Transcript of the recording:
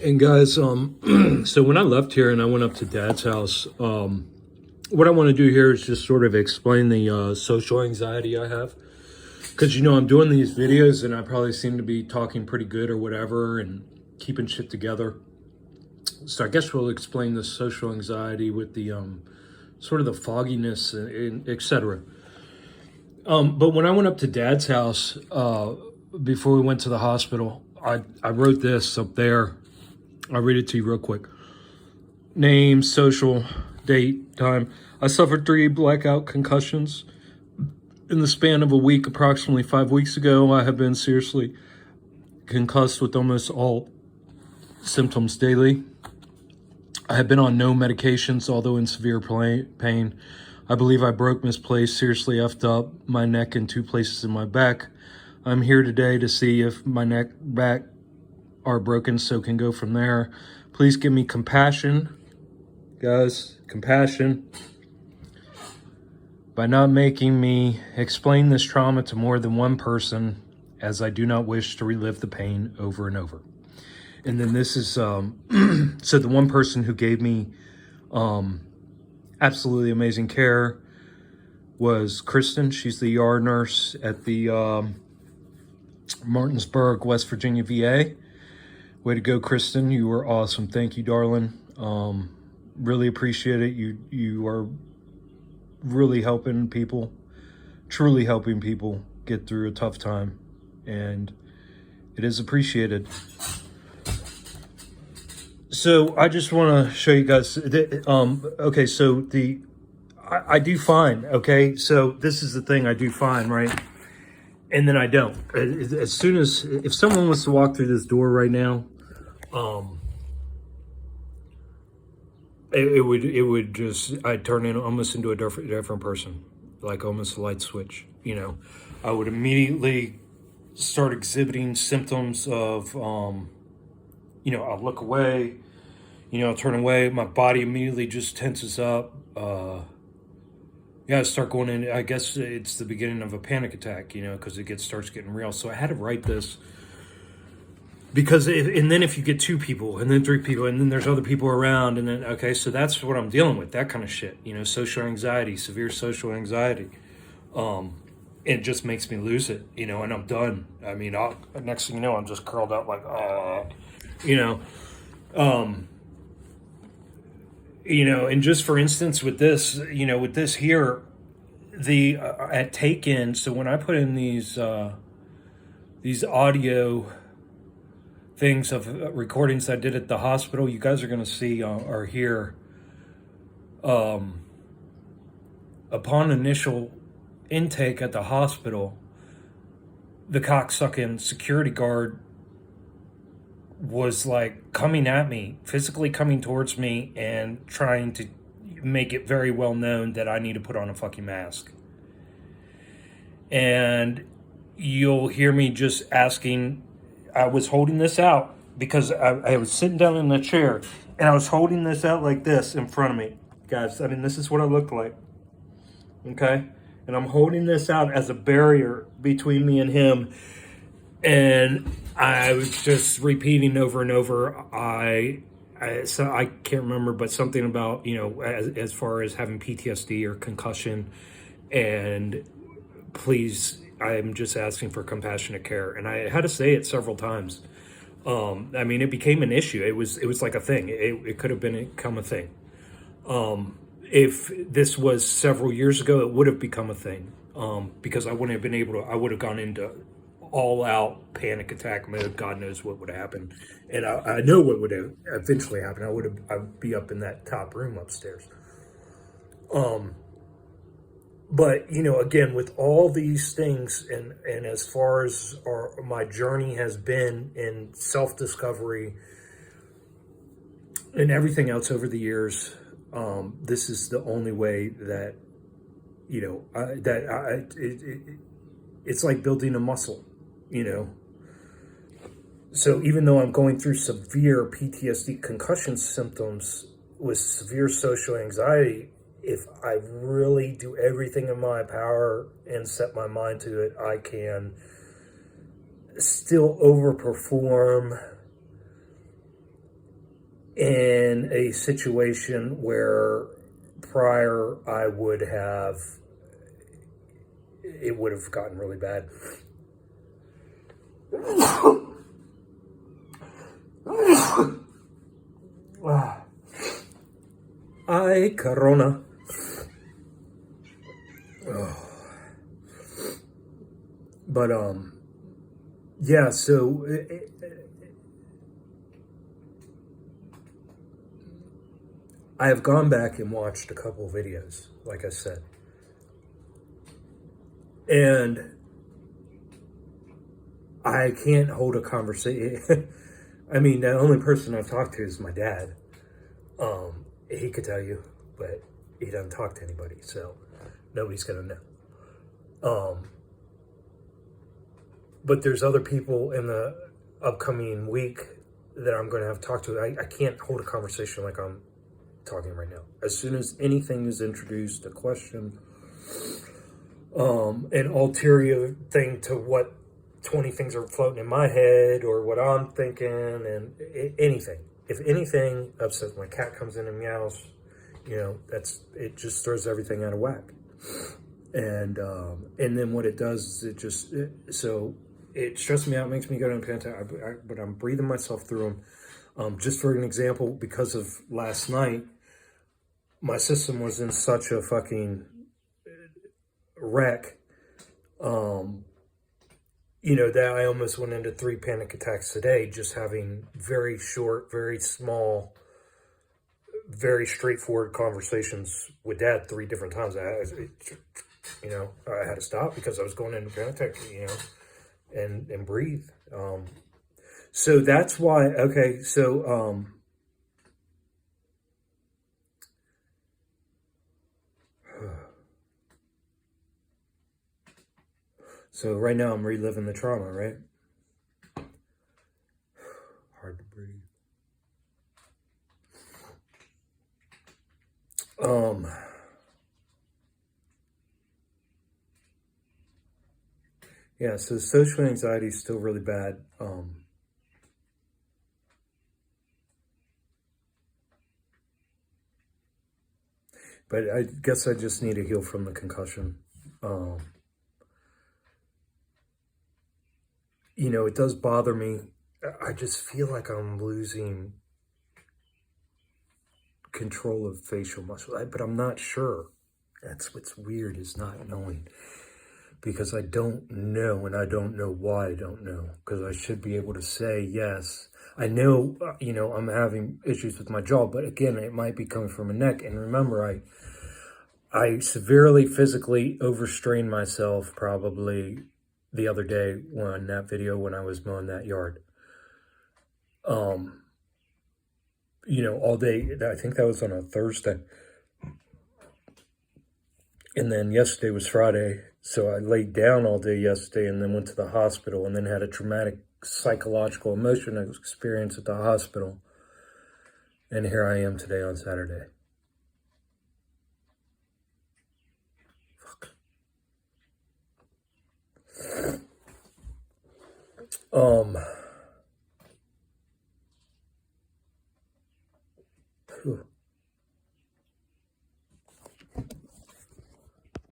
And guys, so when I left here and I went up to Dad's house, what I want to do here is just sort of explain the social anxiety I have. Because, I'm doing these videos and I probably seem to be talking pretty good or whatever and keeping shit together. So I guess we'll explain the social anxiety with the sort of the fogginess and et cetera. But when I went up to Dad's house before we went to the hospital, I wrote this up there. I'll read it to you real quick. Name, social, date, time. I suffered 3 blackout concussions in the span of a week. Approximately 5 weeks ago, I have been seriously concussed with almost all symptoms daily. I have been on no medications, although in severe pain. I believe I broke, misplaced, seriously effed up my neck in 2 places in my back. I'm here today to see if my neck, back are broken, so can go from there. Please give me compassion, guys, compassion, by not making me explain this trauma to more than one person, as I do not wish to relive the pain over and over. And then this is, so the one person who gave me absolutely amazing care was Kristen. She's the ER nurse at the Martinsburg, West Virginia VA. Way to go, Kristen. You were awesome. Thank you, darling. Really appreciate it. You are really helping people, truly helping people get through a tough time. And it is appreciated. So I just want to show you guys. Okay, so I do fine. Okay, so this is the thing. I do fine, right? And then I don't. As soon as, if someone was to walk through this door right now, it would just, I'd turn in almost into a different person, like almost a light switch. I would immediately start exhibiting symptoms of, I'll look away, I'll turn away. My body immediately just tenses up. I start going in. I guess it's the beginning of a panic attack, because it starts getting real. So I had to write this because, and then if you get 2 people and then 3 people and then there's other people around and then, okay, so that's what I'm dealing with, that kind of shit, social anxiety, severe social anxiety. It just makes me lose it, and I'm done. I mean, next thing you know, I'm just curled up like, and just for instance with this, with this here, the at Take-In, so when I put in these audio things of recordings I did at the hospital, you guys are going to see or hear, upon initial intake at the hospital, the cocksucking security guard was like coming at me, physically coming towards me and trying to make it very well known that I need to put on a fucking mask. And you'll hear me just asking, I was holding this out because I was sitting down in the chair and I was holding this out like this in front of me. Guys, I mean, this is what I looked like. Okay? And I'm holding this out as a barrier between me and him. And I was just repeating over and over. So I can't remember, but something about, as far as having PTSD or concussion, and please, I'm just asking for compassionate care. And I had to say it several times. I mean, it became an issue. It was like a thing. It could have become a thing. If this was several years ago, it would have become a thing. Because I wouldn't have been able to, I would have gone into all-out panic attack mode. God knows what would happen. And I know what would have eventually happen. I'd be up in that top room upstairs. But, again, with all these things, and as far as my journey has been in self-discovery and everything else over the years, this is the only way that, it's like building a muscle, So even though I'm going through severe PTSD concussion symptoms with severe social anxiety, if I really do everything in my power and set my mind to it, I can still overperform in a situation where prior it would have gotten really bad. Ay, Corona. But, yeah, so I have gone back and watched a couple videos, like I said. And I can't hold a conversation. I mean, the only person I've talked to is my dad. He could tell you, but he doesn't talk to anybody, so nobody's gonna know. But there's other people in the upcoming week that I'm going to have to talk to. I can't hold a conversation like I'm talking right now. As soon as anything is introduced, a question, an ulterior thing to what 20 things are floating in my head or what I'm thinking, and anything. If anything upsets, my cat comes in and meows, it just throws everything out of whack. And then what it does is it stresses me out, makes me go down panic attack, but I'm breathing myself through them. Just for an example, because of last night, my system was in such a fucking wreck, that I almost went into 3 panic attacks today, just having very short, very small, very straightforward conversations with Dad 3 different times. I had to stop because I was going into panic attack, and breathe. So that's why, okay, so, so right now I'm reliving the trauma, right? Hard to breathe. Yeah, so social anxiety is still really bad. But I guess I just need to heal from the concussion. It does bother me. I just feel like I'm losing control of facial muscle, but I'm not sure. That's what's weird, is not knowing. Because I don't know, and I don't know why I don't know. Because I should be able to say yes. I know, I'm having issues with my jaw, but again, it might be coming from a neck. And remember, I severely physically overstrained myself probably the other day when I was mowing that yard. All day, I think that was on a Thursday. And then yesterday was Friday, so I laid down all day yesterday and then went to the hospital and then had a traumatic psychological emotional experience at the hospital. And here I am today on Saturday. Fuck.